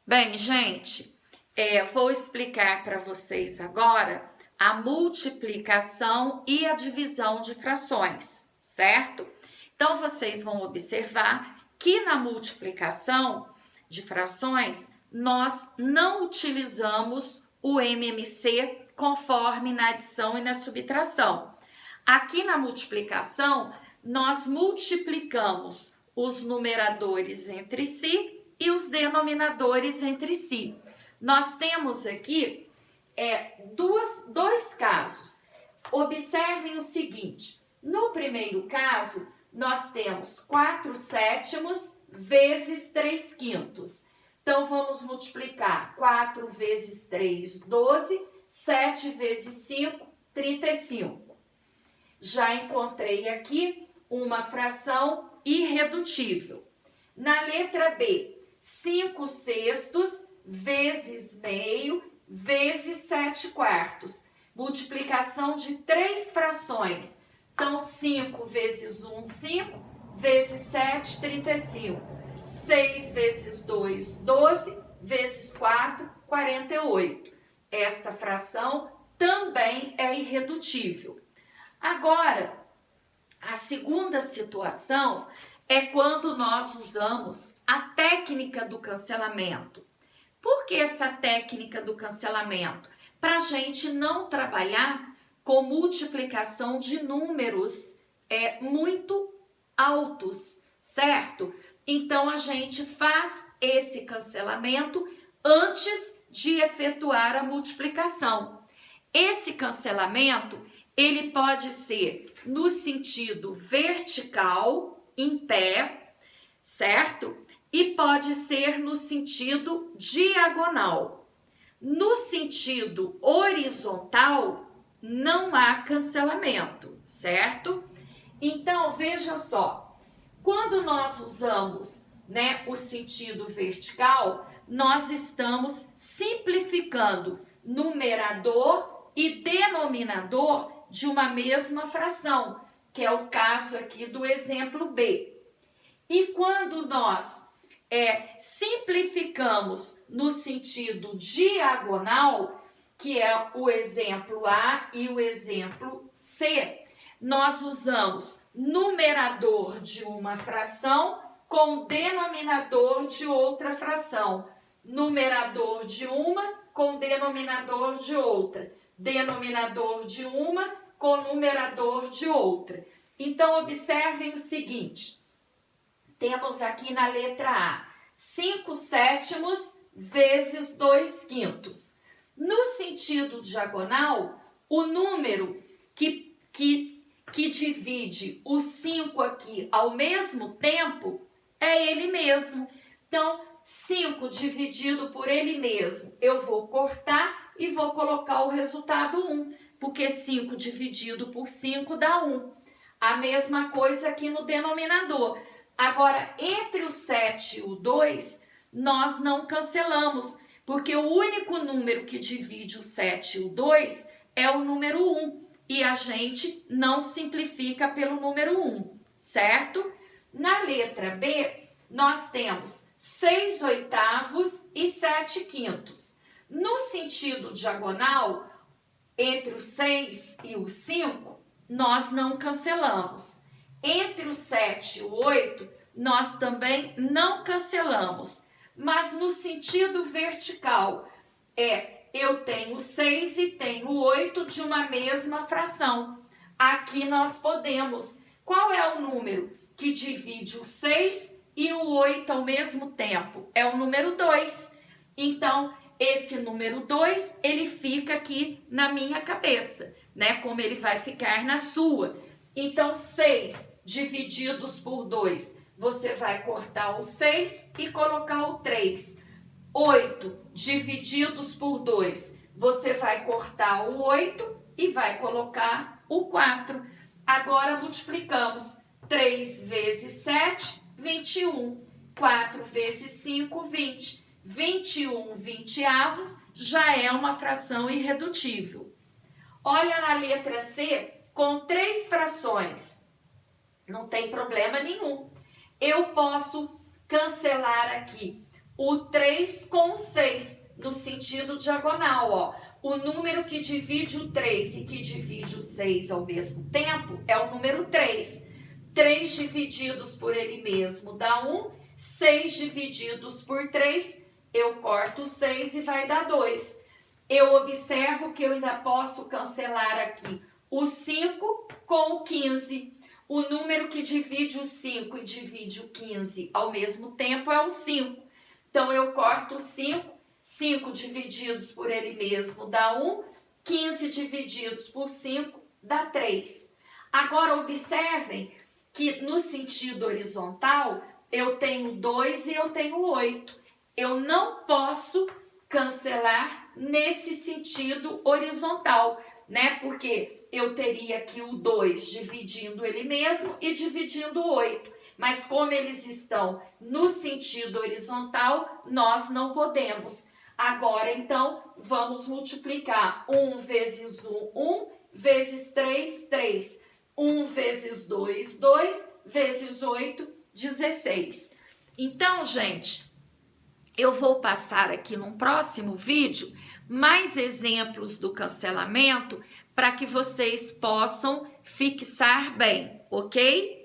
Bem, gente, vou explicar para vocês agora a multiplicação e a divisão de frações, certo? Então, vocês vão observar que na multiplicação de frações, nós não utilizamos o MMC conforme na adição e na subtração. Aqui na multiplicação, nós multiplicamos os numeradores entre si e os denominadores entre si. Nós temos aqui dois casos. Observem o seguinte: no primeiro caso, nós temos 4/7 vezes 3/5. Então, vamos multiplicar 4 vezes 3, 12, 7 vezes 5, 35. Já encontrei aqui uma fração irredutível. Na letra B, 5/6 vezes meio vezes 7/4. Multiplicação de três frações. Então, 5 vezes 1, 5, vezes 7, 35. 6 vezes 2, 12, vezes 4, 48. Esta fração também é irredutível. Agora, a segunda situação é quando nós usamos a técnica do cancelamento. Por que essa técnica do cancelamento? Para a gente não trabalhar com multiplicação de números muito altos, certo? Então, a gente faz esse cancelamento antes de efetuar a multiplicação. Esse cancelamento, ele pode ser no sentido vertical, em pé, certo? E pode ser no sentido diagonal. No sentido horizontal, não há cancelamento, certo? Então, veja só, quando nós usamos, o sentido vertical, nós estamos simplificando numerador e denominador de uma mesma fração, que é o caso aqui do exemplo B. E quando nós simplificamos no sentido diagonal, que é o exemplo A e o exemplo C, nós usamos numerador de uma fração com denominador de outra fração. Numerador de uma com denominador de outra. Denominador de uma com numerador de outra. Então, observem o seguinte. Temos aqui na letra A, 5/7 vezes 2/5. No sentido diagonal, o número que divide o 5 aqui ao mesmo tempo é ele mesmo. Então, 5 dividido por ele mesmo, eu vou cortar e vou colocar o resultado 1, porque 5 dividido por 5 dá 1. A mesma coisa aqui no denominador. Agora, entre o 7 e o 2, nós não cancelamos, porque o único número que divide o 7 e o 2 é o número 1, e a gente não simplifica pelo número 1, certo? Na letra B, nós temos 6/8 e 7/5. No sentido diagonal, entre o 6 e o 5, nós não cancelamos. Entre o 7 e o 8, nós também não cancelamos. Mas no sentido vertical, eu tenho 6 e tenho 8 de uma mesma fração. Aqui nós podemos. Qual é o número que divide o 6 e o 8 ao mesmo tempo? É o número 2. Então, esse número 2, ele fica aqui na minha cabeça, como ele vai ficar na sua. Então, 6 divididos por 2, você vai cortar o 6 e colocar o 3. 8 divididos por 2, você vai cortar o 8 e vai colocar o 4. Agora, multiplicamos. 3 vezes 7, 21. 4 vezes 5, 20. 21 20avos já é uma fração irredutível. Olha na letra C, com 3 frações. Não tem problema nenhum. Eu posso cancelar aqui o 3 com o 6, no sentido diagonal, ó. O número que divide o 3 e que divide o 6 ao mesmo tempo é o número 3. 3 divididos por ele mesmo dá 1, 6 divididos por 3, eu corto 6 e vai dar 2. Eu observo que eu ainda posso cancelar aqui o 5 com o 15. O número que divide o 5 e divide o 15 ao mesmo tempo é o 5. Então, eu corto o 5, 5 divididos por ele mesmo dá 1, 15 divididos por 5 dá 3. Agora, observem que no sentido horizontal, eu tenho 2 e eu tenho 8. Eu não posso cancelar nesse sentido horizontal, né? Porque eu teria aqui o 2 dividindo ele mesmo e dividindo o 8. Mas como eles estão no sentido horizontal, nós não podemos. Agora, então, vamos multiplicar 1 vezes 1, 1, vezes 3, 3. 1 vezes 2, 2, vezes 8, 16. Então, gente, eu vou passar aqui num próximo vídeo mais exemplos do cancelamento para que vocês possam fixar bem, ok?